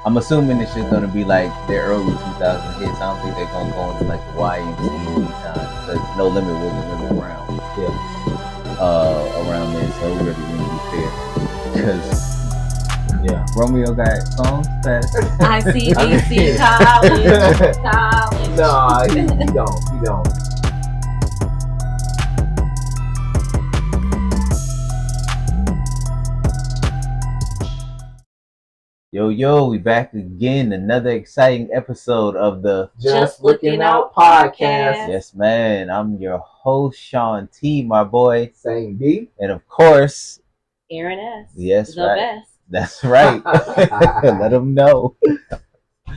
I'm assuming it's just gonna be like their early 2000 hits. I don't think they're gonna go into like the YMCA time because No Limit wasn't really around. Yeah. Around then, so it really wouldn't be fair. Because Yeah. Romeo got songs that ICDC, college. Nah, he don't. He don't. Yo, we back again. Another exciting episode of the Just Looking Out podcast. Yes, man. I'm your host, Sean T, my boy. Same B. And of course, Erin S. Yes, the right. best. That's right. Let them know. All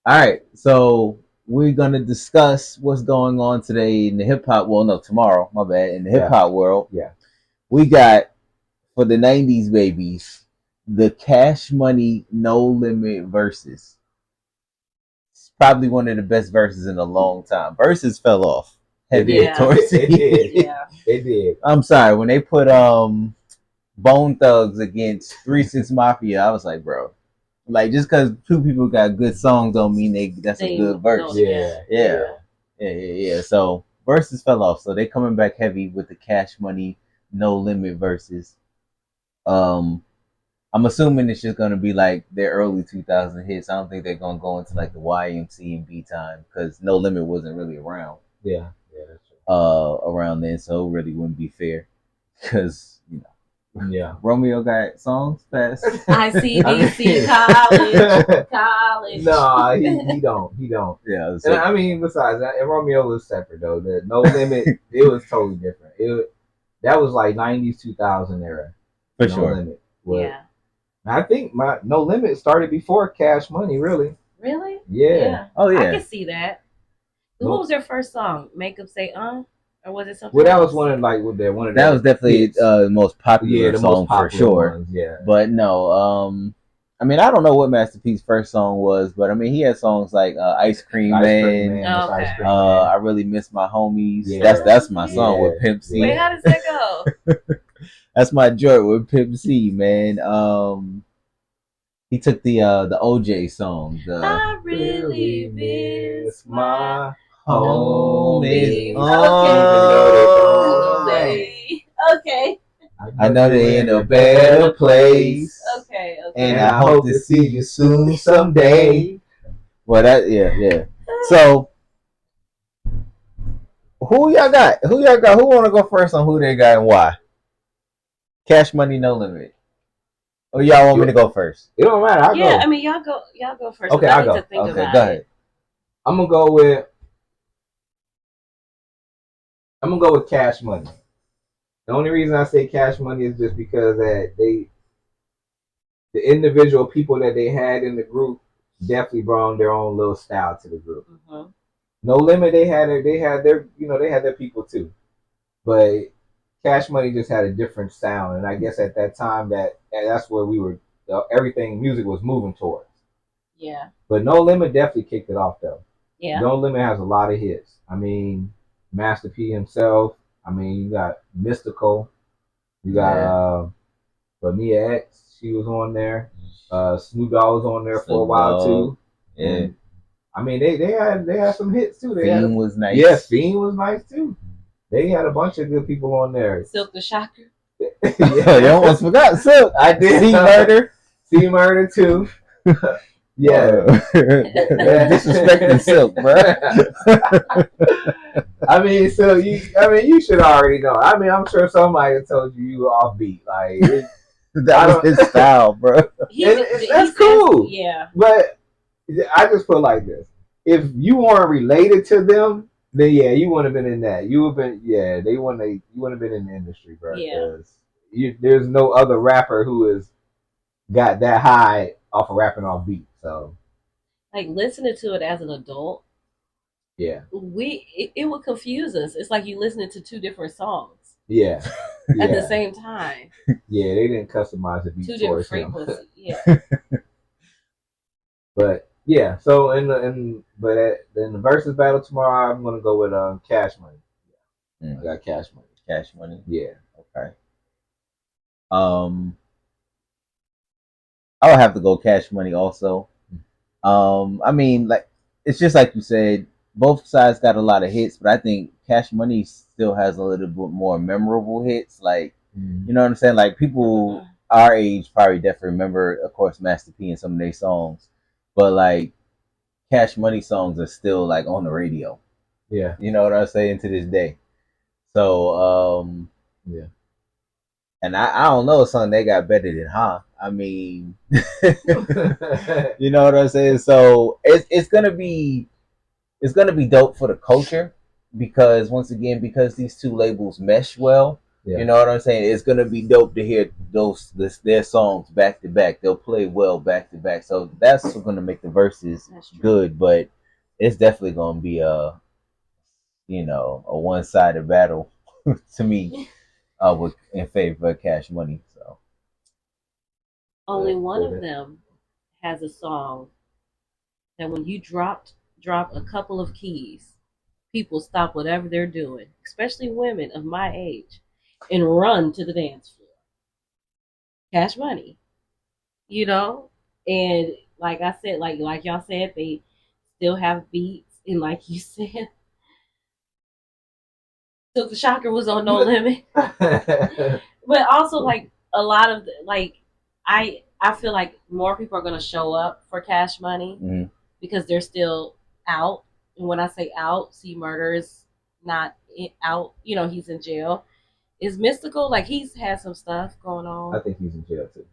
right, so we're gonna discuss what's going on today in the hip hop. Well, no, tomorrow. My bad. In the hip hop world, Yeah. we got for the '90s babies the Cash Money No Limit verses. It's probably one of the best verses in a long time. Verses fell off heavy towards it did. Yeah. It did. I'm sorry when they put Bone Thugs against 3-6 Mafia. I was like, bro, like just because two people got good songs don't mean that's a good verse. Yeah. So verses fell off. So they coming back heavy with the Cash Money No Limit verses. I'm assuming it's just gonna be like their early 2000 hits. I don't think they're gonna go into like the YMC and B time because No Limit wasn't really around. Yeah, that's true. Around then, so it really wouldn't be fair because Yeah. Romeo got songs fast. ICDC, college. Nah, he don't. He don't. Yeah. And I mean, besides that, and Romeo was separate though. The No Limit, it was totally different. That was like 90s, 2000 era. For No sure. Limit. Yeah. I think my No Limit started before Cash Money, really. Really? Yeah. Oh yeah. I can see that. What was their first song? Make 'em say or was it something? Well, that else? was one of that was definitely the most popular song most popular for sure. Ones, yeah. But no, I mean I don't know what Master P's first song was, but I mean he had songs like Ice Cream Man. Oh, okay. I Really Miss My Homies. Yeah. That's my song with Pimp C. Wait, how does that go? That's my joint with Pimp C, man. He took the OJ song. I really miss my homies. Okay. I know they in a better place. Okay. And I hope to see you soon someday. Well, yeah. So, who y'all got? Who want to go first on who they got and why? Cash Money No Limit. Or y'all want me to go first? It don't matter. I'll go. I mean, y'all go first. Okay, I'll go. To think Okay, about go ahead. I'm gonna go with Cash Money. The only reason I say Cash Money is just because that the individual people that they had in the group definitely brought their own little style to the group. Mm-hmm. No Limit, they had their people too, but Cash Money just had a different sound, and I guess at that time that's where we were. Everything music was moving towards. Yeah. But No Limit definitely kicked it off though. Yeah. No Limit has a lot of hits. I mean, Master P himself. I mean, you got Mystical. You got Mia X. She was on there. Snoop Dogg was on there for a while too. Yeah. And, I mean, they had some hits too. Fiend was nice. Yes, Fiend was nice too. They had a bunch of good people on there. Silk the Shocker. Yeah, you almost forgot Silk. I did. C Murder too. Yeah. Disrespecting Silk, bro. I mean, so you should already know. I mean, I'm sure somebody told you were offbeat. Like that was his style, bro. That's cool. Yeah. But I just put it like this: if you weren't related to them, then yeah, you wouldn't have been in that. You would have been you wouldn't have been in the industry, bro. Yeah. There's no other rapper who has got that high off of rapping off beat. So, like listening to it as an adult, yeah, it would confuse us. It's like you listening to two different songs. Yeah. At the same time. Yeah, they didn't customize the beat two different frequencies. Yeah. But yeah, so in the versus battle tomorrow, I'm gonna go with Cash Money. Yeah. I got Cash Money. Cash Money. Yeah. Okay. I would have to go Cash Money also. I mean, like it's just like you said, both sides got a lot of hits, but I think Cash Money still has a little bit more memorable hits. Like, you know what I'm saying? Like people our age probably definitely remember, of course, Master P and some of their songs, but like Cash Money songs are still like on the radio. Yeah. You know what I'm saying to this day. So, Yeah. and I don't know something they got better than I mean, you know what I'm saying. So it's gonna be dope for the culture because once again because these two labels mesh well. Yeah. You know what I'm saying? It's gonna be dope to hear their songs back to back. They'll play well back to back. So that's what's gonna make the verses good. But it's definitely gonna be a one sided battle to me with in favor of Cash Money. So Only one of them has a song that when you drop a couple of keys, people stop whatever they're doing, especially women of my age, and run to the dance floor. Cash Money, you know, and like I said, like y'all said, they still have beats, and like you said, Silk the Shocker was on No Limit, but also like a lot of like I feel like more people are gonna show up for Cash Money because they're still out. And when I say out, see, murder is not out. You know, he's in jail. Is Mystical like he's had some stuff going on? I think he's in jail too.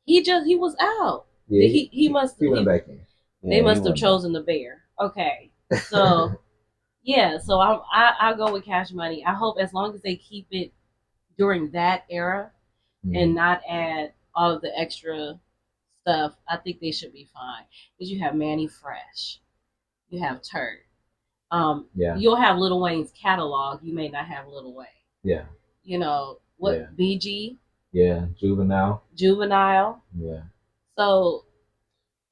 He was out. Yeah, he must he went back in. They must have chosen the bear. Okay, so yeah, so I'll go with Cash Money. I hope as long as they keep it during that era and not add all of the extra stuff, I think they should be fine. Because you have Manny Fresh, you have Turk. You'll have Lil Wayne's catalog. You may not have Lil Wayne. Yeah. You know what? BG. Yeah. Juvenile. Yeah. So,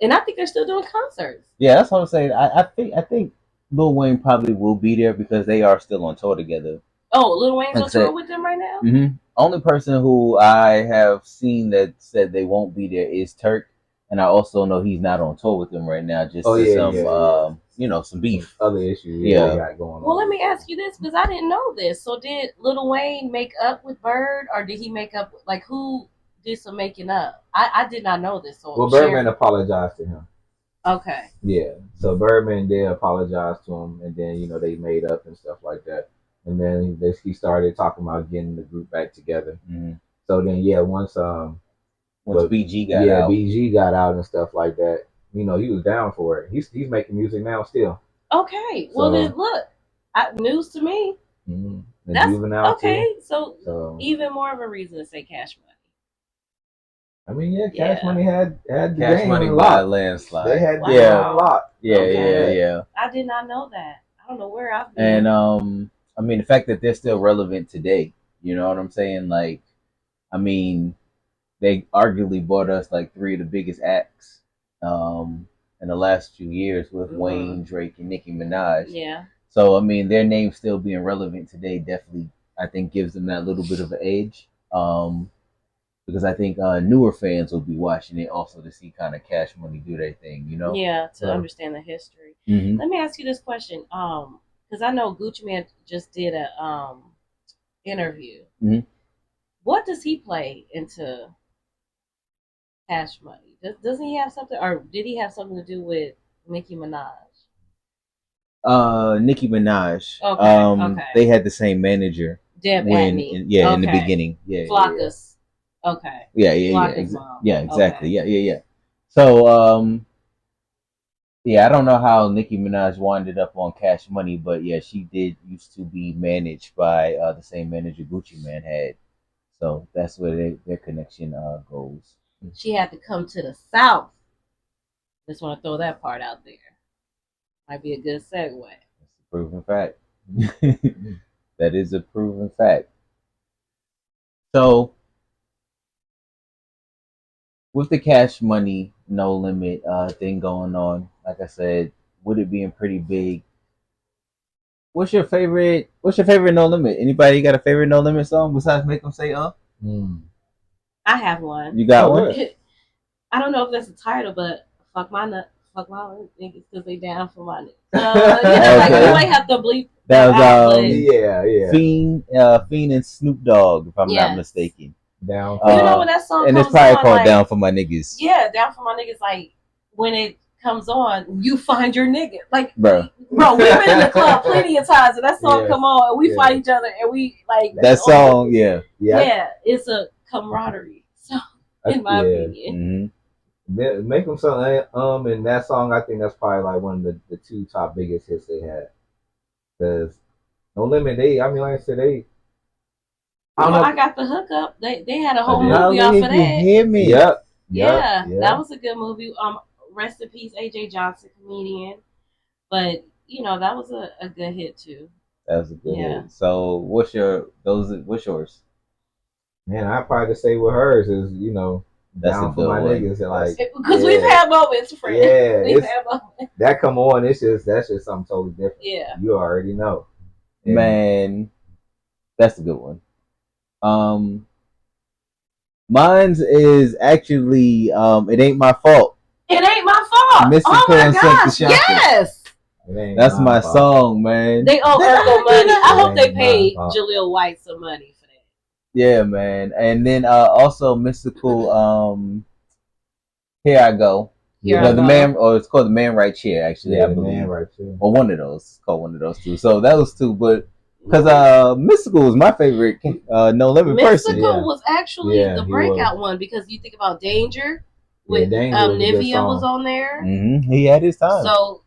and I think they're still doing concerts. Yeah, that's what I'm saying. I think Lil Wayne probably will be there because they are still on tour together. Oh, Lil Wayne's on tour with them right now? Mm-hmm. Only person who I have seen that said they won't be there is Turk. And I also know he's not on tour with them right now, just some beef. Some other issues they got going on. Well, let me ask you this, because I didn't know this. So did Lil Wayne make up with Bird, or did he make up, like, who did some making up? I did not know this. So Birdman apologized to him. Okay. Yeah. So Birdman did apologize to him, and then, they made up and stuff like that. And then he started talking about getting the group back together. Mm-hmm. So then, once BG got out. BG got out and stuff like that. He was down for it. He's making music now still. Okay. Well, then look, news to me. Mm-hmm. That's Juvenile okay. So even more of a reason to say Cash Money. I mean, Cash Money had the Cash Money by a landslide. They had a lot. Yeah. I did not know that. I don't know where I've been. And I mean, the fact that they're still relevant today. You know what I'm saying? Like, I mean, they arguably brought us like three of the biggest acts in the last few years with Wayne, Drake, and Nicki Minaj. Yeah. So I mean, their name still being relevant today definitely, I think, gives them that little bit of an edge. Because I think newer fans will be watching it also to see kind of Cash Money do their thing, Yeah, to understand the history. Mm-hmm. Let me ask you this question, because I know Gucci Mane just did a interview. Mm-hmm. What does he play into Cash Money? Doesn't he have something, or did he have something to do with Nicki Minaj? Nicki Minaj. Okay. They had the same manager. Deb Adney. In the beginning. Yeah. Flockus. Okay. Yeah. Yeah, exactly. Okay. Yeah. So, I don't know how Nicki Minaj winded up on Cash Money, but yeah, she did used to be managed by the same manager Gucci Mane had. So that's where their connection goes. She had to come to the South. Just want to throw that part out there. Might be a good segue. That's a proven fact. That is a proven fact. So, with the Cash Money No Limit thing going on, like I said, with it being pretty big, what's your favorite No Limit? Anybody got a favorite No Limit song besides Make Them Say I have one. You got one? I don't know if that's the title, but fuck my niggas because they down for my niggas. Like you might have to bleep that that was out, but Yeah. Fiend and Snoop Dogg, if I'm not yes. mistaken. Down. You know when that song and comes it's probably on, called like, Down for My Niggas. Yeah, Down for My Niggas. Like when it comes on, you find your nigga. Like, bro, we've been in the club plenty of times, and that song come on, and we fight each other, and we like that song. Yeah, it's a camaraderie. So, in my opinion, make them something. And that song, I think that's probably like one of the two top biggest hits they had. Because No Limit, like I said, I got the hookup. They had a whole Now movie off of if that. you hear me, Yep. Yeah, that was a good movie. Rest in peace, AJ Johnson, comedian. But that was a good hit too. That was a good hit. So what's yours? Man, I probably just say with hers is That's Down for My niggas, like because we've had moments, friend. Yeah, we've had moments. That come on, that's just something totally different. Yeah, you already know. Man, that's a good one. Mine's is actually It Ain't My Fault. It Ain't My Fault. Oh my gosh, yes. That's my song, man. They owe Urkel money. I hope they paid Jaleel White some money for that. Yeah, man. And then also Mystical, Here I Go. The man, or it's called The Man Right Here, actually, I believe. The Man Right Here. Or one of those. It's called one of those two. So that was two, but because Mystical was my favorite No Limit person. Mystical was actually the breakout one because you think about Danger with Nivea was on there. Mm-hmm. He had his time. So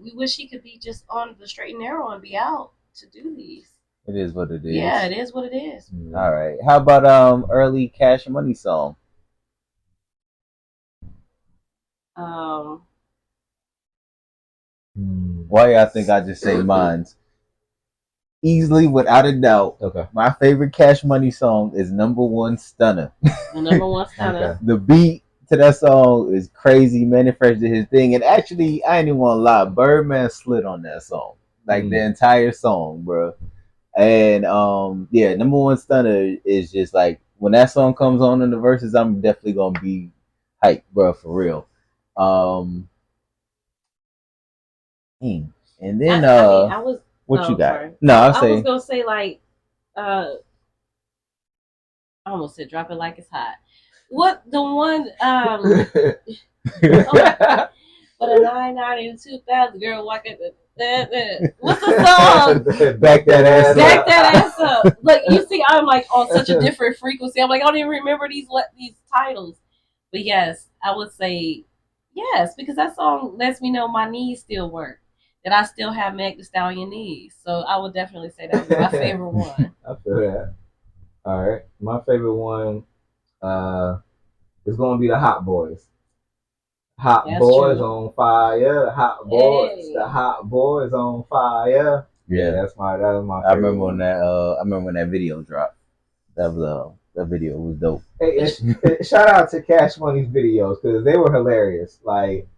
we wish he could be just on the straight and narrow and be out to do these. It is what it is. Yeah, it is what it is. Mm-hmm. All right. How about early Cash Money song? Why y'all think I just say mine's? Easily, without a doubt, my favorite Cash Money song is Number One Stunner. The Number One Stunner. The beat to that song is crazy. Manny Fresh did his thing, and actually, I ain't even gonna lie, Birdman slid on that song, like the entire song, bro. And Number One Stunner is just like when that song comes on in the verses, I'm definitely gonna be hyped, bro, for real. And then I was. What you got? Sorry. No, I was gonna say like, I almost said drop it like it's hot. What the one? But a 99 and 2000 girl walk at the. What's the song? Back that ass up. Back that ass up. Like you see, I'm like on such a different frequency. I'm like I don't even remember these titles. But yes, I would say yes because that song lets me know my knees still work. That I still have Meg Thee Stallion knees. So I would definitely say that was my favorite one. I feel that. All right. My favorite one is going to be the Hot Boys. Hot Boys on fire. Hot Boys. The Hot Boys on fire. Yeah, that was my favorite. I remember when that video dropped. That video was dope. Hey, shout out to Cash Money's videos because they were hilarious. Like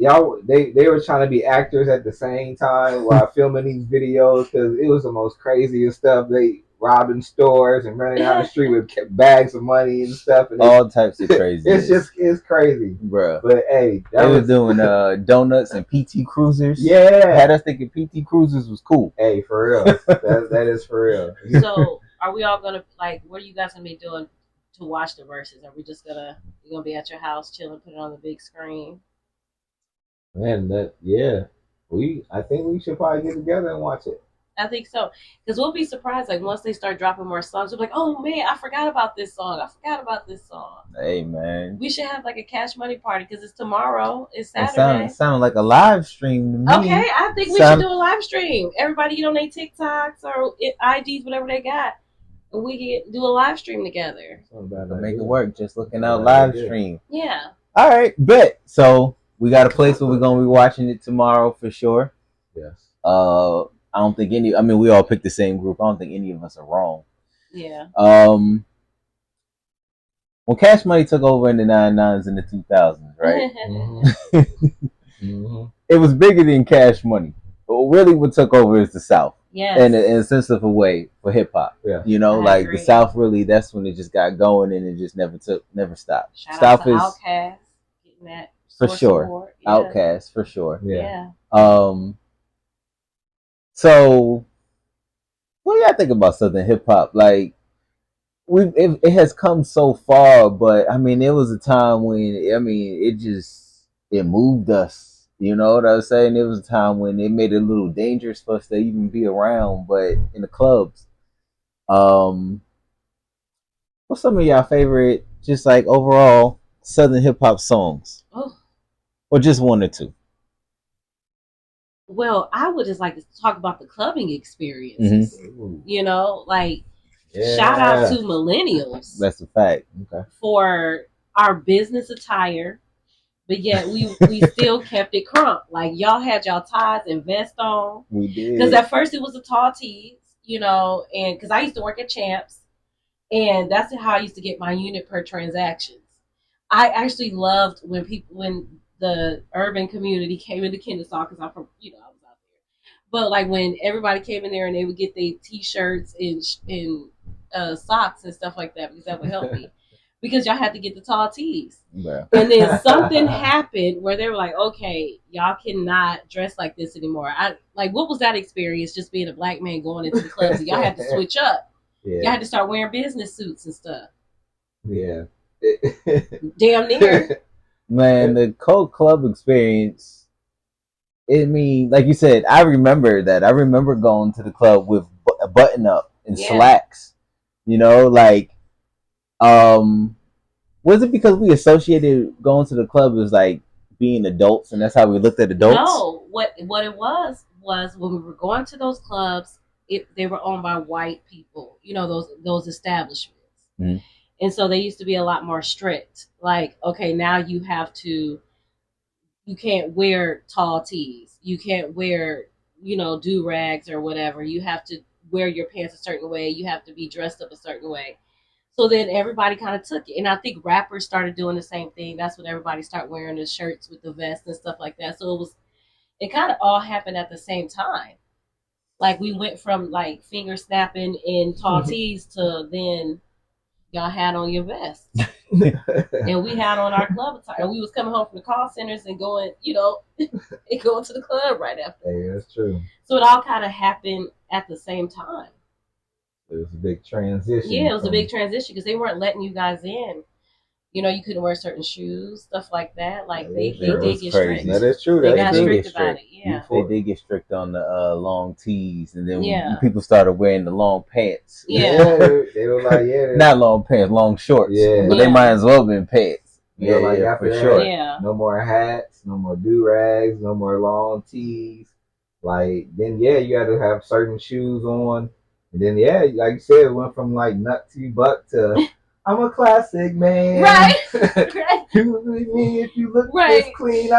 y'all, they were trying to be actors at the same time while filming these videos because it was the most craziest stuff. They robbing stores and running down the street with bags of money and stuff. And all types of crazy. It's crazy, bro. But hey, they was doing donuts and PT Cruisers. Yeah, had us thinking PT Cruisers was cool. Hey, for real, that is for real. So, are we all gonna what are you guys gonna be doing to watch the verses? Are we just gonna be at your house chilling, put it on the big screen? Man, I think we should probably get together and watch it. I think so. Because we'll be surprised, like, once they start dropping more songs, we'll be like, oh, man, I forgot about this song. Hey, man. We should have, like, a Cash Money party because it's tomorrow. It's Saturday. It sounded like a live stream to me. Okay, I think we should do a live stream. Everybody get on their TikToks or IGs, whatever they got. And we can do a live stream together. Make it work. Just looking out live stream. Yeah. All right, bet. So we got a place where we're going to be watching it tomorrow for sure. Yes. I don't think we all picked the same group. I don't think any of us are wrong. Yeah. When Cash Money took over in the 99s and the 2000s, right? Mm-hmm. It was bigger than Cash Money. But really what took over is the South. Yes. In a sense of a way for hip hop. Yeah. You know, I like agree. the South really, that's when it just got going and it just never stopped. Shout out South to is Outkast getting that for source sure. award. Yeah. Outkast for sure. Yeah. So what do y'all think about Southern hip hop? Like it has come so far, but I mean, there was a time when I mean, it moved us. You know what I was saying? There was a time when it made it a little dangerous for us to even be around, but in the clubs. Um, what's some of y'all favorite, just like overall Southern hip hop songs, Oh. or just one or two? Well, I would just like to talk about the clubbing experiences. You know, like shout out to millennials. That's a fact. Okay. For our business attire, but yet we still kept it crunk. Like y'all had y'all ties and vest on. We did. Because at first it was the tall tees, you know, and because I used to work at Champs, and that's how I used to get my unit per transactions. I actually loved when the urban community came into Kennesaw, because I'm from, you know, I was out there. But like when everybody came in there and they would get their t-shirts and socks and stuff like that, because that would help me. Because y'all had to get the tall tees. Yeah. And then something happened where they were like, okay, y'all cannot dress like this anymore. I like, what was that experience, just being a black man going into the clubs? Y'all had to switch up. Yeah. Y'all had to start wearing business suits and stuff. Yeah. Damn near. Man, the cold club experience. I mean, like you said, I remember that. I remember going to the club with a button up and slacks. You know, like, was it because we associated going to the club as like being adults, and that's how we looked at adults? No, what it was when we were going to those clubs, they were owned by white people. You know, those establishments. Mm-hmm. And so they used to be a lot more strict. Like, okay, now you can't wear tall tees. You can't wear, you know, do-rags or whatever. You have to wear your pants a certain way. You have to be dressed up a certain way. So then everybody kind of took it. And I think rappers started doing the same thing. That's when everybody started wearing the shirts with the vest and stuff like that. So it kind of all happened at the same time. Like we went from like finger snapping in tall tees to then y'all had on your vests. And we had on our club attire. And we was coming home from the call centers and going, you know, and going to the club right after. Hey, that's true. So it all kind of happened at the same time. It was a big transition. Yeah, it was a big transition because they weren't letting you guys in. You know, you couldn't wear certain shoes, stuff like that. Like they did get strict. That is true. They got strict about it. Yeah, they did get strict on the long tees, and then Yeah. people started wearing the long pants. Yeah. They were like, not long pants, long shorts. Yeah. But they might as well have been pants. Yeah, like for that, sure. Yeah. No more hats, no more do-rags, no more long tees. Like then, you had to have certain shoes on, and then like you said, it went from like nut to butt to I'm a classic man. Right. Right. You with me if you look Right. this clean.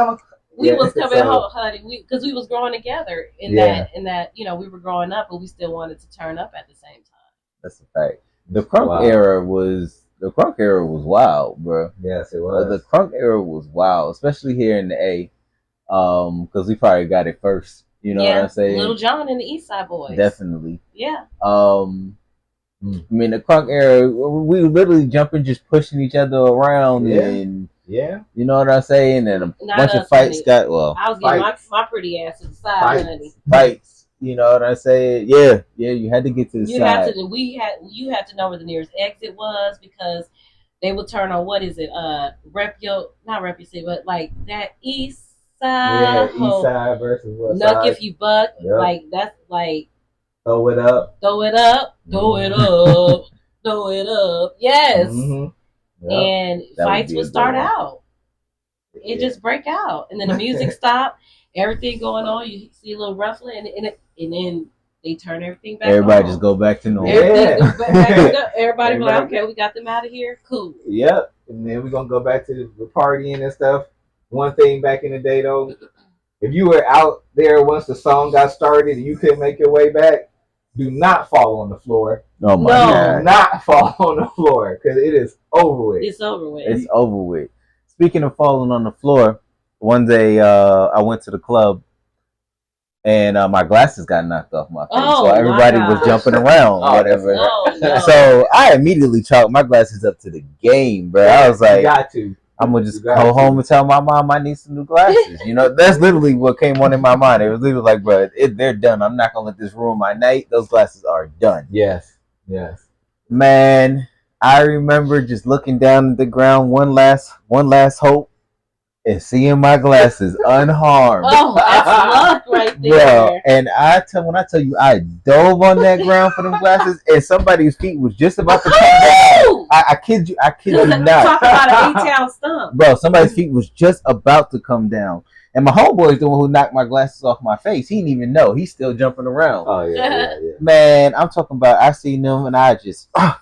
We was coming home, honey, because we was growing together in that, you know, we were growing up, but we still wanted to turn up at the same time. That's a fact. The crunk era was wild, bro. Yes, it was. The crunk era was wild, especially here in the A, because we probably got it first. You know what I'm saying? Little John and the East Side Boys. Definitely. Yeah. I mean, the crunk era, we were literally jumping, just pushing each other around, and you know what I'm saying? And a bunch of fights got, I was getting my pretty ass to the side, honey. Fights, you know what I'm saying? Yeah, you had to get to the side. You had to know where the nearest exit was, because they would turn on, what is it, not Repucity, but like that East Side. Yeah, East Side versus West Nuck Side. if you buck, like that's like throw it up, throw it up, throw it up, throw it up. Yes. Mm-hmm. Yep. And fights would start out. It just break out, and then the music stop. Everything going on. You see a little ruffling, and then they turn everything back. Everybody just go back to normal. Everybody be like, okay, we got them out of here. Cool. Yep. And then we're gonna go back to the partying and stuff. One thing back in the day though, if you were out there once the song got started and you couldn't make your way back, do not fall on the floor. Oh my God. Do not fall on the floor, because it is over with. It's over with. It's over with. Speaking of falling on the floor, one day I went to the club, and my glasses got knocked off my face. Oh, so my everybody was gosh. jumping around, Oh, whatever. Oh, no. So I immediately chalked my glasses up to the game, bro. I was You like, got to. I'm gonna just You got go to. home and tell my mom I need some new glasses. You know, that's literally what came on in my mind. It was literally like, bro, they're done. I'm not gonna let this ruin my night. Those glasses are done. Yes. Yes. Man, I remember just looking down at the ground, one last hope, and seeing my glasses unharmed. Oh, that's luck right there. Bro, and when I tell you, I dove on that ground for them glasses, and somebody's feet was just about to come down. I kid you not. Talk about an A-Town stump. Bro, somebody's feet was just about to come down. And my homeboy's the one who knocked my glasses off my face. He didn't even know. He's still jumping around. Oh yeah. Man, I'm talking about I seen them and I just put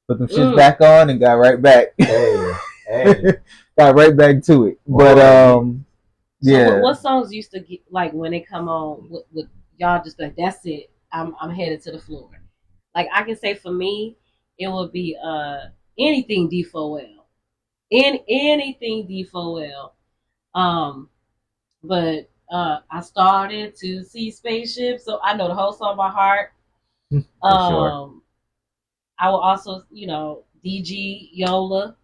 them shits back on and got right back. Hey. Got right back to it. But yeah. So what songs used to get like when they come on with y'all just like that's it. I'm headed to the floor. Like I can say for me, it would be anything D4L. Anything D4L. But I started to see spaceships, so I know the whole song by heart. Sure. I will also, DG Yola.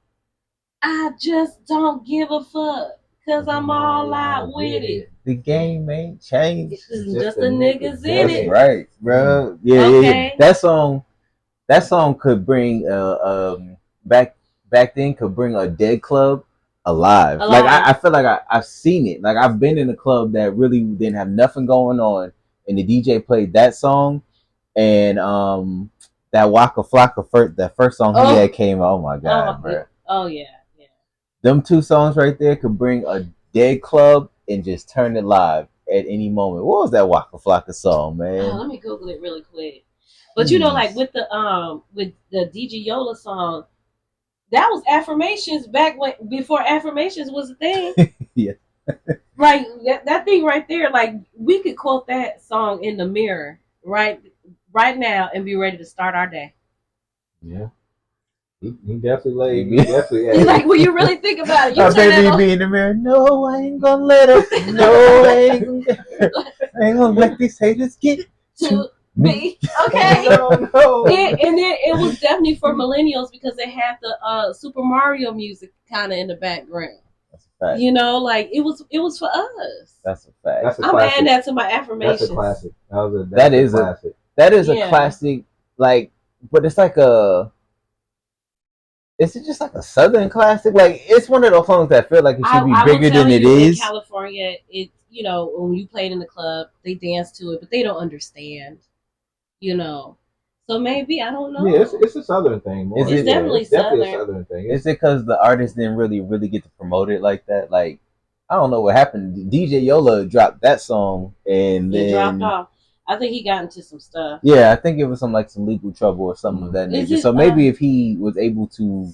I just don't give a fuck, cause I'm all out with it. The game ain't changed. It's just the niggas in it. That's right, bro. Yeah, Okay. yeah. That song could bring back then could bring a dead club alive. Like I feel like I've seen it. Like I've been in a club that really didn't have nothing going on, and the DJ played that song, and that Waka Flocka that first song he had came out. Oh my god, bro. Oh yeah. Them two songs right there could bring a dead club and just turn it live at any moment. What was that Waka Flocka song, man? Let me Google it really quick. But like with the DJ Yola song, that was affirmations back before affirmations was a thing. Yeah. Like that thing right there, like we could quote that song in the mirror right now and be ready to start our day. Yeah. He definitely He's like, when you really think about it, you baby be in the mirror. No, I ain't gonna let him. No, I ain't gonna let these haters get to me. Okay. No. And then it was definitely for millennials because they had the Super Mario music kind of in the background. That's a fact. Like it was for us. That's a fact. I'm adding that to my affirmations. That's a classic. That is a classic. Like, but it's like is it just like a southern classic? Like it's one of those songs that feel like it should be bigger than it is. In California, when you played in the club, they dance to it, but they don't understand. So maybe I don't know. Yeah, it's a southern thing. More. It's definitely definitely a southern thing. Is it because the artist didn't really get to promote it like that? Like I don't know what happened. DJ Yola dropped that song and then dropped off. I think he got into some stuff. Yeah, I think it was some legal trouble or something of that nature. So maybe if he was able to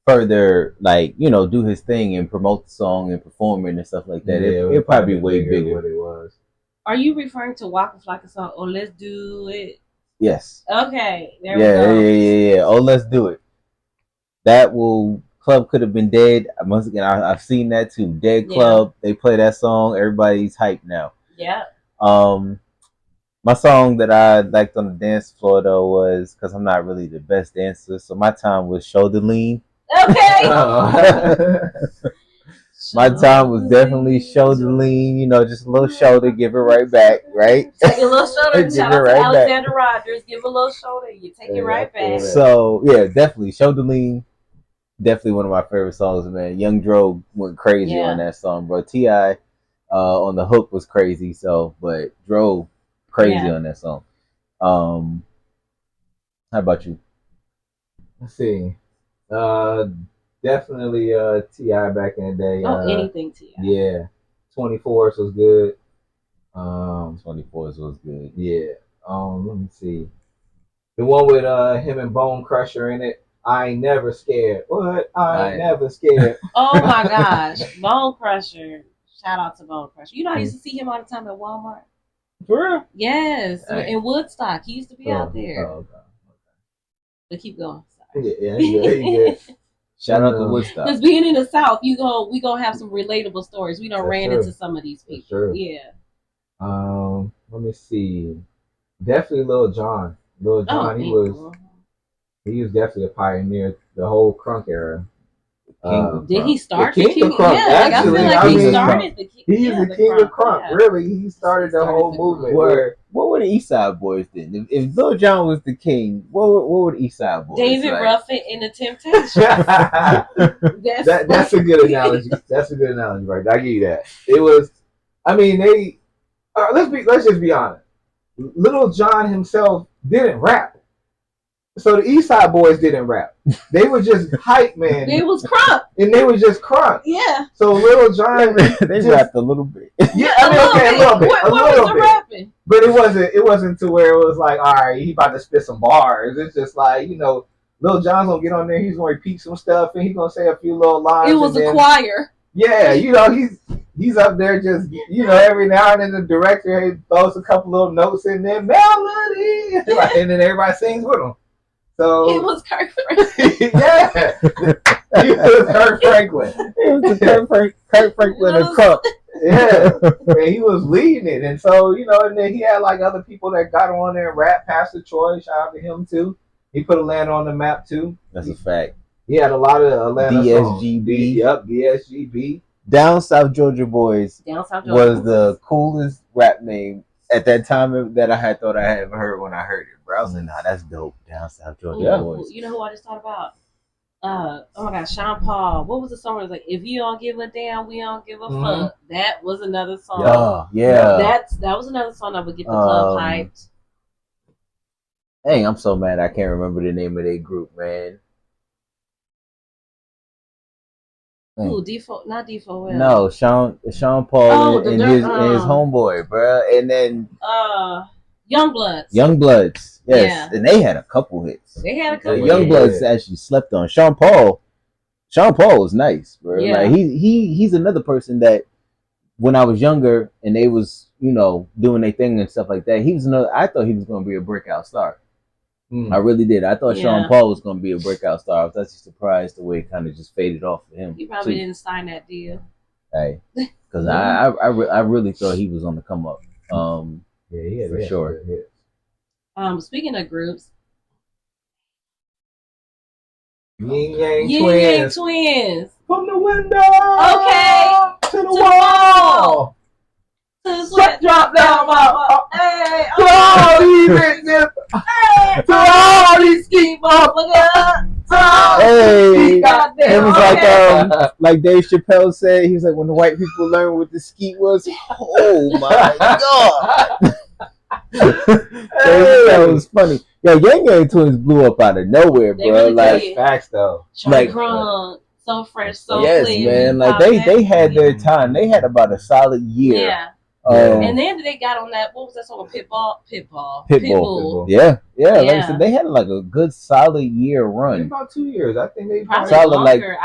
further, do his thing and promote the song and perform it and stuff like that, it'd probably be way bigger. What it was. Are you referring to Waka Flocka song? Oh, let's do it. Yes. Okay. There we go. Yeah. Oh, let's do it. That club could have been dead. Once again, I've seen that too. Dead club. They play that song. Everybody's hyped now. Yeah. My song that I liked on the dance floor though was because I'm not really the best dancer, so my time was Shoulder Lean. Okay. My time was definitely Shoulder Lean. Just a little shoulder, give it right back, right? Take a little shoulder. Shout out to Alexander Rogers. Give a little shoulder, you take it right back. So yeah, definitely Shoulder Lean. Definitely one of my favorite songs, man. Young Dro went crazy on that song, bro. T.I. On the hook was crazy, but Dro crazy on that song. How about you? Let's see. Definitely T.I. back in the day. Anything T.I. Yeah. 24s was good. 24s was good. Yeah. Let me see. The one with him and Bone Crusher in it. I ain't never scared. What? I ain't never scared. Oh my gosh. Bone Crusher. Shout out to Bone Crusher. I used to see him all the time at Walmart. For real? Yes. In Woodstock. He used to be out there. Oh, okay. But keep going. Sorry. Yeah, he Shout out to Woodstock. Because being in the South, we gonna have some relatable stories. We done ran into some of these people. True. Yeah. Let me see. Definitely Lil Jon. Lil Oh, Jon, April. he was definitely a pioneer. The whole crunk era. King of Did he Crunk. The start the king of king? crunk. Yeah, like I feel Actually, like I he King of mean, Crunk. started the he is yeah, the the king of crunk. crunk. Yeah, Really, he started the started whole the movement. crunk. What were the East Side Boys then? If Lil Jon was the king, what were the East Side Boys David like? Ruffin and the Temptations. That's a good analogy. That's a good analogy, right? I give you that. It was. I mean, they. Let's just be honest. Little John himself didn't rap. So the East Side Boys didn't rap. They were just hype man. They was crunk. And they were just crunk. Yeah. So Little John they just, rapped a little bit. Yeah, I mean, okay, a little bit. What was the rapping? But it wasn't to where it was like, all right, he about to spit some bars. It's just like, Lil Jon's gonna get on there, he's gonna repeat some stuff and he's gonna say a few little lines. It was a choir. Yeah, he's up there just every now and then the director throws a couple little notes in there, melody, and then everybody sings with him. So it was Kirk Franklin. Yeah, he was Kirk Franklin. It was the Kirk Franklin of Crunk. Yeah, and he was leading it, and so and then he had like other people that got on there and rap. Pastor Troy, shout out to him too. He put Atlanta on the map too. That's a fact. He had a lot of Atlanta DSGB. Yep, DSGB. Down South Georgia Boys was the Boys. coolest rap name at that time that I thought I had ever heard when I heard it, bro. I was like, nah, that's dope. Down South Georgia Boys. You know who I just thought about? Oh my God, Sean Paul. What was the song? It was like, if you don't give a damn, we don't give a fuck. That was another song. Yeah. That was another song that would get the club hyped. Hey, I'm so mad I can't remember the name of their group, man. Ooh, D4, not D4L. No, Sean Paul and his homeboy, bro, and then Youngbloods. Youngbloods, yes, and they had a couple hits. They had a couple. Youngbloods actually slept on. Sean Paul was nice, bro. Yeah. Like he's another person that when I was younger and they was doing their thing and stuff like that, he was another. I thought he was going to be a breakout star. I really did. I thought Sean Paul was going to be a breakout star. I was actually surprised the way it kind of just faded off for him. He probably didn't sign that deal. Hey, because I really thought he was on the come up. Yeah, for sure. Speaking of groups, Yin Yang Twins. From the window. Okay. To the wall. To the sweat drop down my hey, to all these bitches. Hey, to all these ski motherfuckers. Hey, it was like Dave Chappelle said. He was like, when the white people learned what the skeet was. Oh my god. That was funny. Yeah, Yang Twins blew up out of nowhere, bro. Really like facts though. Like so fresh, so yes, clean. Man. Like they had their time. They had about a solid year. Yeah. And then they got on that. What was that song? Pitbull. Yeah. Like I said, they had like a good solid year run. About 2 years, I think they probably solid longer.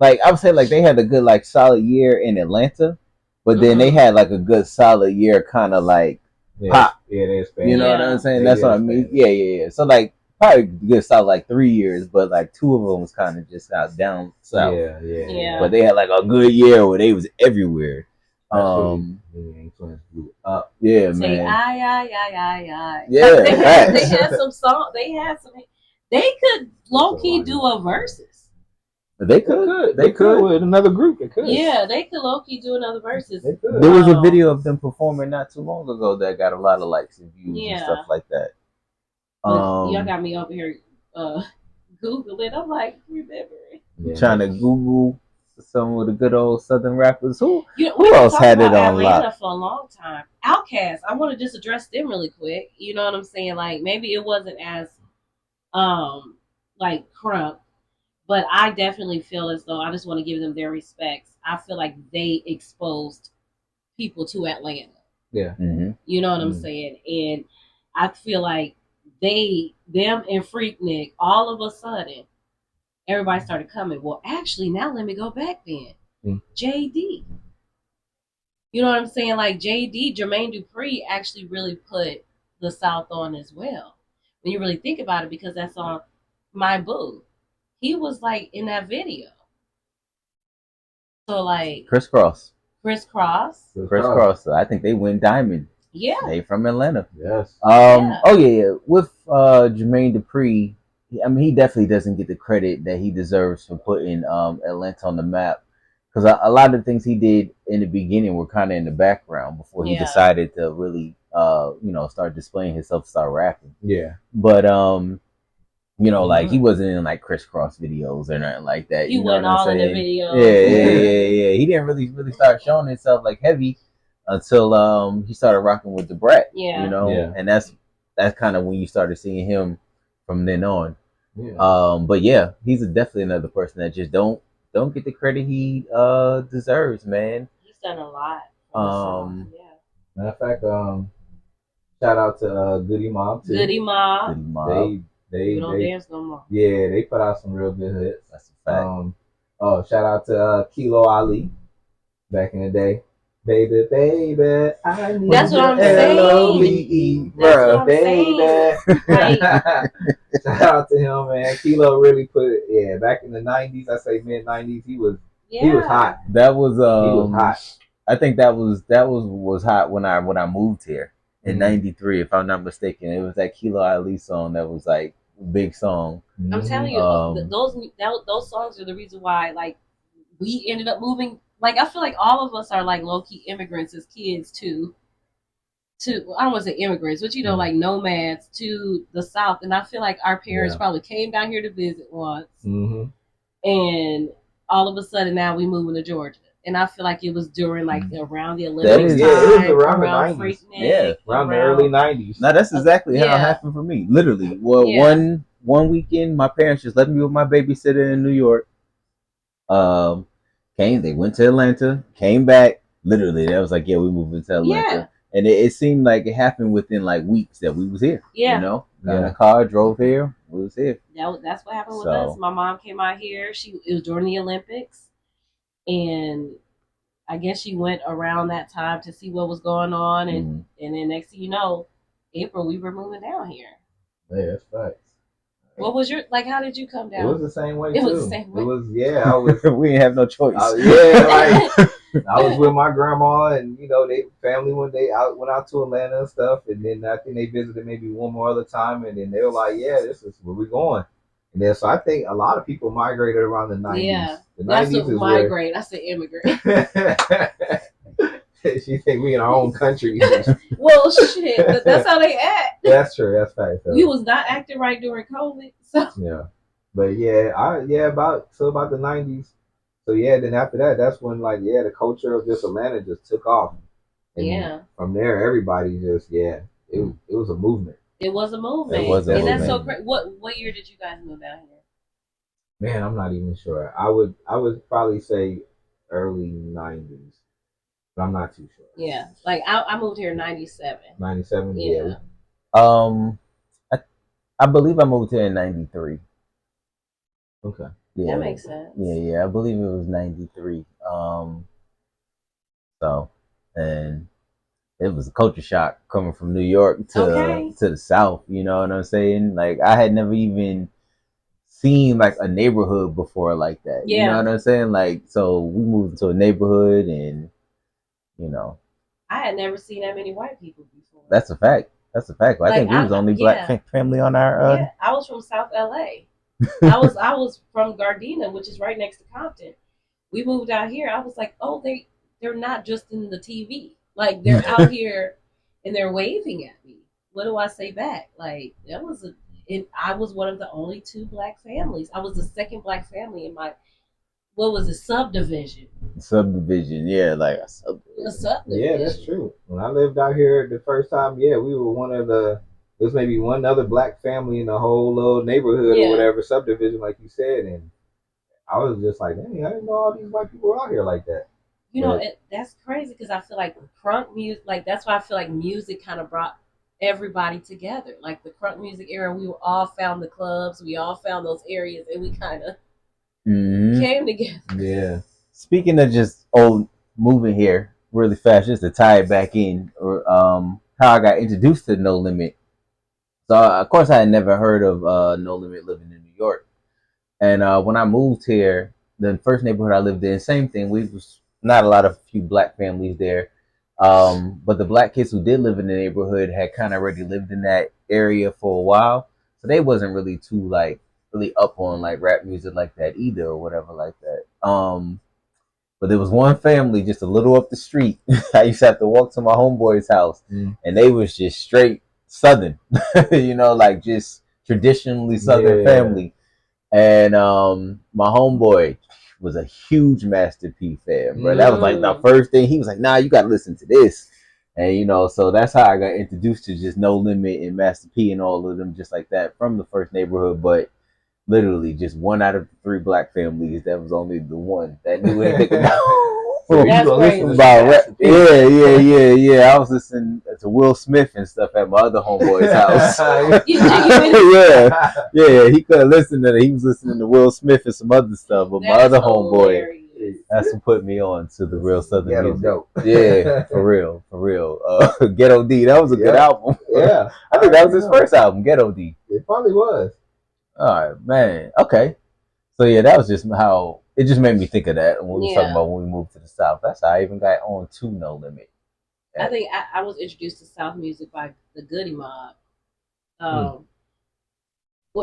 Like I would say, like they had a good like solid year in Atlanta, but then they had like a good solid year, kind of like pop. Yeah, they expanded. You know what I'm saying? That's what I mean. Yeah. So like probably good solid like 3 years, but like 2 of them was kind of just out down south. Yeah. But they had like a good year where they was everywhere. Twins blew up. Yeah, say, man. I. Yeah, they had some song. They had some. They could low key do a versus. They could with another group. They could. Yeah, they could low key do another versus. There was a video of them performing not too long ago that got a lot of likes and views and stuff like that. Y'all got me over here Googling. I'm like, remembering. Trying to Google some of the good old Southern rappers. Who who else had it on Atlanta lock? For a long time. Outkast. I want to just address them really quick. You know what I'm saying? Like maybe it wasn't as like crunk, but I definitely feel as though I just want to give them their respects. I feel like they exposed people to Atlanta. Yeah. Mm-hmm. You know what I'm saying? And I feel like them and Freaknik, all of a sudden, everybody started coming. Well, actually, now let me go back then. JD. You know what I'm saying? Like JD, Jermaine Dupri actually really put the South on as well. When you really think about it, because that's on My Boo. He was like in that video. So like Crisscross. Crisscross. Crisscross. I think they went diamond. Yeah. They from Atlanta. Yes. Yeah. Oh yeah. With Jermaine Dupri, I mean, he definitely doesn't get the credit that he deserves for putting Atlanta on the map. Because a lot of the things he did in the beginning were kind of in the background before he Yeah. decided to really, start displaying himself, start rapping. Yeah. But like he wasn't in like crisscross videos or nothing like that. He You know wasn't what I'm all in the saying? videos. Yeah. He didn't really start showing himself like heavy until he started rocking with the Brat. Yeah. Yeah. And that's kind of when you started seeing him from then on. Yeah. But yeah, he's definitely another person that just don't get the credit he deserves, man. He's done a lot. Yeah. Matter of fact, shout out to Goody Mob too. Goody Mob. Goody Mob. They don't dance no more. Yeah, they put out some real good hits. That's a fact. Shout out to Kilo Ali back in the day. Baby, I need That's what I'm saying. That's what I'm saying. Right. Shout out to him, man. Kilo really put it. Back in the '90s, I say mid '90s, he was hot. That was he was hot. I think that was hot when I moved here in '93, if I'm not mistaken. It was that Kilo Ali song that was like a big song. I'm telling you, those songs are the reason why like we ended up moving. Like I feel like all of us are like low key immigrants as kids to I don't want to say immigrants, but like nomads to the South. And I feel like our parents probably came down here to visit once, and all of a sudden now we moving to Georgia. And I feel like it was during like around the Olympics time, it was around the 90s. Around the early 90s. Now that's exactly how it happened for me. Literally, one weekend, my parents just let me with my babysitter in New York. They went to Atlanta, came back. Literally, that was like, yeah, we moved to Atlanta. And it seemed like it happened within like weeks that we was here. Yeah. Got in a car, drove here, we was here. That's what happened with us. My mom came out here. It was during the Olympics, and I guess she went around that time to see what was going on, and then next thing you know, April we were moving down here. Yeah, that's facts. What was your how did you come down? It was the same way. It was the same way. It was I was. We didn't have no choice. I was with my grandma, and they family one day went out to Atlanta and stuff, and then I think they visited maybe one more other time, and then they were like, "Yeah, this is where we're going." And then so I think a lot of people migrated around the 90s. Yeah, the that's 90s what migrate. I said immigrant. She think we in our own country. Well, shit, but that's how they act. That's true. That's fact. We was not acting right during COVID. So yeah, but about the 90s. So then after that, that's when the culture of just Atlanta just took off. And from there, everybody just it was a movement. It was a movement. And that's so great. What year did you guys move down here? Man, I'm not even sure. I would probably say early 90s. But I'm not too sure. Yeah, like I moved here in '97. '97, yeah. I believe I moved here in '93. Okay. Yeah, that makes sense. Yeah. I believe it was '93. And it was a culture shock coming from New York to the South. You know what I'm saying? Like I had never even seen like a neighborhood before like that. Yeah. You know what I'm saying? Like so we moved into a neighborhood and I had never seen that many white people before. That's a fact. I think we was the only black family on our. Yeah, I was from South LA. I was from Gardena, which is right next to Compton. We moved out here. I was like, oh, they're not just in the TV. Like they're out here and they're waving at me. What do I say back? Like I was one of the only two black families. I was the second black family in my. What was it? Subdivision, yeah, like a subdivision. Yeah, that's true. When I lived out here the first time, we were one of the. There's maybe one other black family in the whole little neighborhood or whatever subdivision, like you said, and I was just like, dang, I didn't know all these white people were out here like that. That's crazy because I feel like crunk music, like that's why I feel like music kind of brought everybody together. Like the crunk music era, we all found the clubs, we all found those areas, and we kind of. Came together. Yeah. Speaking of just moving here really fast, just to tie it back in, or how I got introduced to No Limit. So of course I had never heard of No Limit living in New York, and when I moved here, the first neighborhood I lived in, same thing. We was not a lot of few black families there. But the black kids who did live in the neighborhood had kind of already lived in that area for a while, so they wasn't really too like really up on like rap music like that either or whatever like that. But there was one family just a little up the street. I used to have to walk to my homeboy's house, and they was just straight Southern, like just traditionally Southern family. And my homeboy was a huge Master P fan, bro. That was like the first thing. He was like, "Nah, you gotta listen to this." And so that's how I got introduced to just No Limit and Master P and all of them, just like that from the first neighborhood. But literally, just one out of the three black families. That was only the one that knew anything about. That's crazy. About rap. Yeah. I was listening to Will Smith and stuff at my other homeboy's house. yeah. He couldn't listen to it. He was listening to Will Smith and some other stuff. But my other homeboy, that's what put me on to the real Southern music. Dope. Yeah, for real. Ghetto D. That was a good album. Yeah, I think that was his first album, Ghetto D. It probably was. All right, man. Okay. So yeah, that was just how it just made me think of that when we were talking about when we moved to the South. That's how I even got on to No Limit. I think I was introduced to South music by the Goody Mob. Well,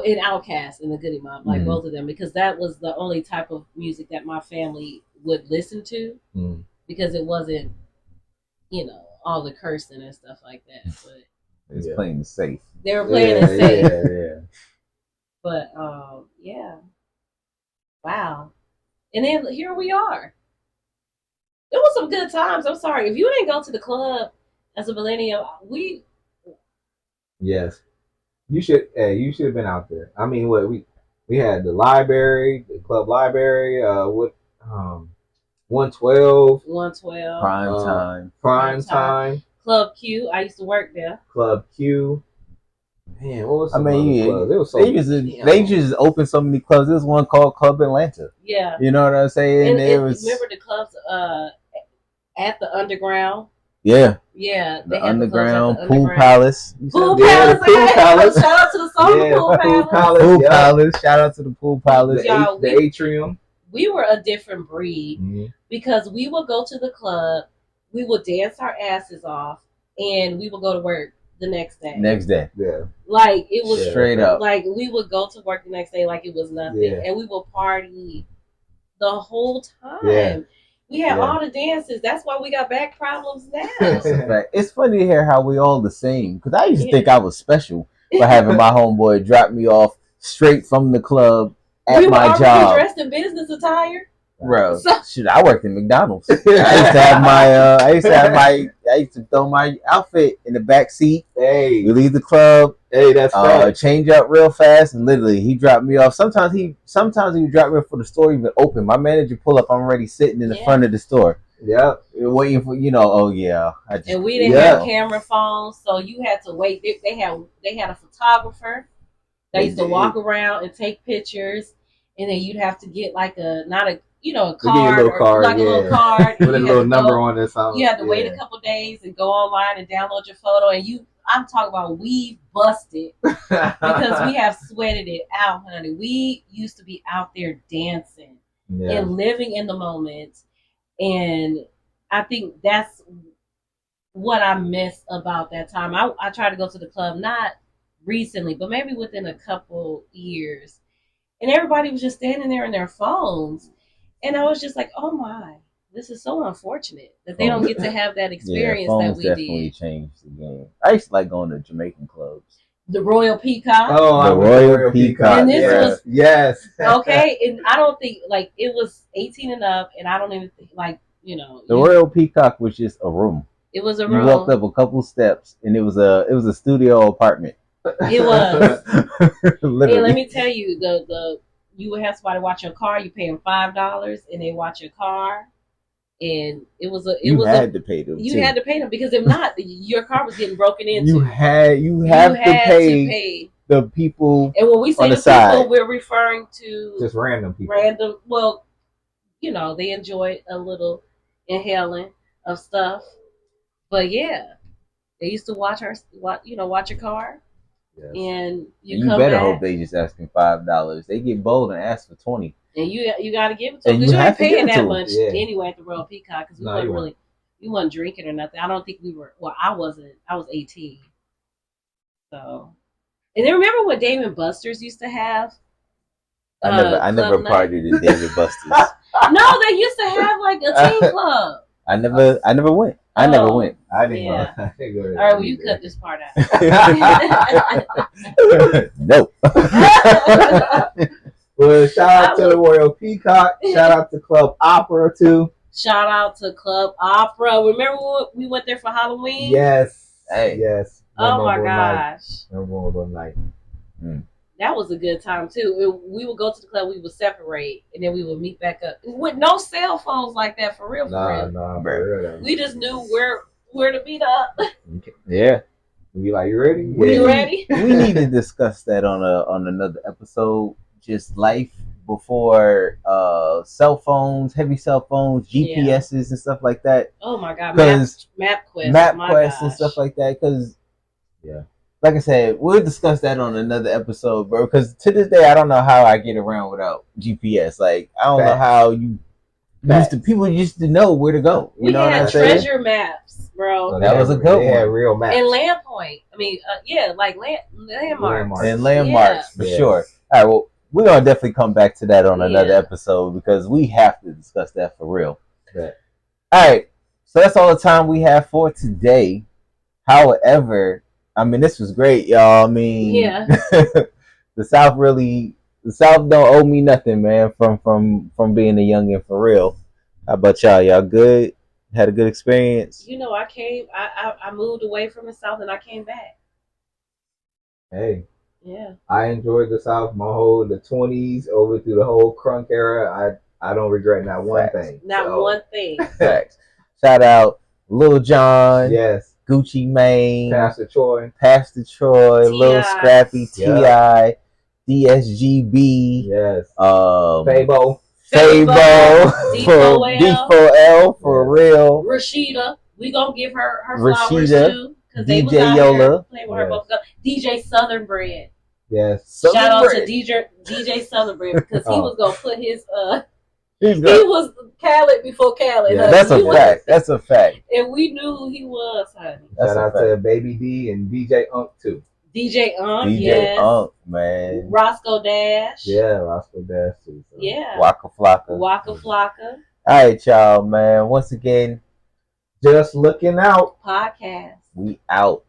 in Outkast and the Goody Mob, like both of them, because that was the only type of music that my family would listen to, because it wasn't, all the cursing and stuff like that. But it's playing it safe. They were playing it safe. Yeah. But yeah. Wow. And then here we are. There was some good times. I'm sorry. If you didn't go to the club as a millennial, Yes. You should have been out there. I mean, we had the library, the club library, 112. 112. Prime time. Club Q. I used to work there. Club Q. Man, what was some clubs? They used to open so many clubs. There was one called Club Atlanta. Yeah. You know what I'm saying? Remember the clubs at the Underground? Yeah. Yeah. The Underground, Pool Palace. Pool Palace. Shout out to the Pool Palace. Pool Palace. Shout out to the Pool Palace. The Atrium. We were a different breed because we would go to the club, we would dance our asses off, and we would go to work the next day. Yeah. Like it was straight up. Like we would go to work the next day like it was nothing. Yeah. And we would party the whole time. Yeah. We had all the dances. That's why we got back problems now. It's funny to hear how we all the same. Because I used to think I was special for having my homeboy drop me off straight from the club at my job. Dressed in business attire. Bro, shit, I worked in McDonald's. I used to throw my outfit in the back seat. Hey, we leave the club. Hey, that's right. Change up real fast, and literally he dropped me off. Sometimes he would drop me off for the store even open. My manager pull up. I'm already sitting in the front of the store. Yeah, waiting for and we didn't have camera phones, so you had to wait. They had a photographer. They used to walk around and take pictures, and then you'd have to get like a card, a little card with a little number on it. You had to wait a couple days and go online and download your photo. And I'm talking about we busted because we have sweated it out, honey. We used to be out there dancing and living in the moment, and I think that's what I miss about that time. I tried to go to the club not recently, but maybe within a couple years, and everybody was just standing there in their phones. And I was just like, oh my, this is so unfortunate that they don't get to have that experience that we definitely changed the game. I used to like going to Jamaican clubs. The Royal Peacock. Oh, the Royal Peacock. And this was yes. Okay, and I don't think it was 18 and up, and I don't even think the Royal Peacock was just a room. It was a room. You walked up a couple steps, and it was a studio apartment. It was. Hey, let me tell you, you would have somebody watch your car. You pay them $5, and they watch your car. And you had to pay them. You had to pay them because if not, your car was getting broken into. You have to pay the people. And when we say the people, we're referring to just random people. Well, they enjoy a little inhaling of stuff. But yeah, they used to watch your car. Yes. And you better hope they just asking $5. They get bold and ask for 20. And you got to give it to them And because you you have ain't to give paying it to that them. much Yeah. anyway at the Royal Peacock because No, you weren't. we wasn't drinking or nothing. I don't think we were. Well, I wasn't. I was 18. So, and then remember when Dave and Buster's used to have I never club night? partied at David Buster's. No, they used to have like a teen club. I never went. I never went. I didn't Yeah. go. I didn't go to All right, well, you either. cut this part out. No. Well, shout out to the Royal Peacock. Shout out to Club Opera too. Shout out to Club Opera. Remember when we went there for Halloween? Yes. Hey. Yes. Oh my Memorable night. gosh. Memorable night. That was a good time too. We would go to the club, we would separate, and then we would meet back up with no cell phones like that for real. Nah, for real. We just knew where to meet up. Yeah. You like, you ready? You ready? We need to discuss that on another episode. Just life before cell phones, heavy cell phones, GPSs and stuff like that. Oh my god, Because MapQuest and stuff like that. Because yeah, like I said, we'll discuss that on another episode, bro. Because to this day, I don't know how I get around without GPS. Like I don't know how people used to know where to go. You know what I'm saying? treasure maps, bro. So that was a good one. Yeah, real maps. And Landpoint. I mean, like landmarks. And landmarks for sure. All right, well, we're gonna definitely come back to that on another episode because we have to discuss that for real. Yeah. All right, so that's all the time we have for today. However, I mean, this was great, y'all. I mean, the South don't owe me nothing, man. From being a youngin' for real. How about y'all? Y'all good? Had a good experience? You know, I moved away from the South and I came back. Hey. Yeah. I enjoyed the South the 20s over through the whole crunk era. I don't regret not one thing. Not one thing. Facts. Shout out Lil Jon. Yes. Gucci Mane. Pastor Troy. Lil Scrappy. T.I. DSGB. Yes. Fabo. D4L for real. Rashida. We gonna give her Rashida, flowers too. DJ Yola. DJ Southern Bread. Yes. Shout out to DJ Southern Bread because he was gonna put his he was Khaled before Khaled. Yeah, that's a fact. That's a fact. And we knew who he was, honey. Shout out to Baby D and DJ Unk too. DJ Unk, man. Roscoe Dash. Yeah, Roscoe Dash too. So. Yeah. Waka Flocka. All right, y'all, man. Once again, just looking out. Podcast. We out.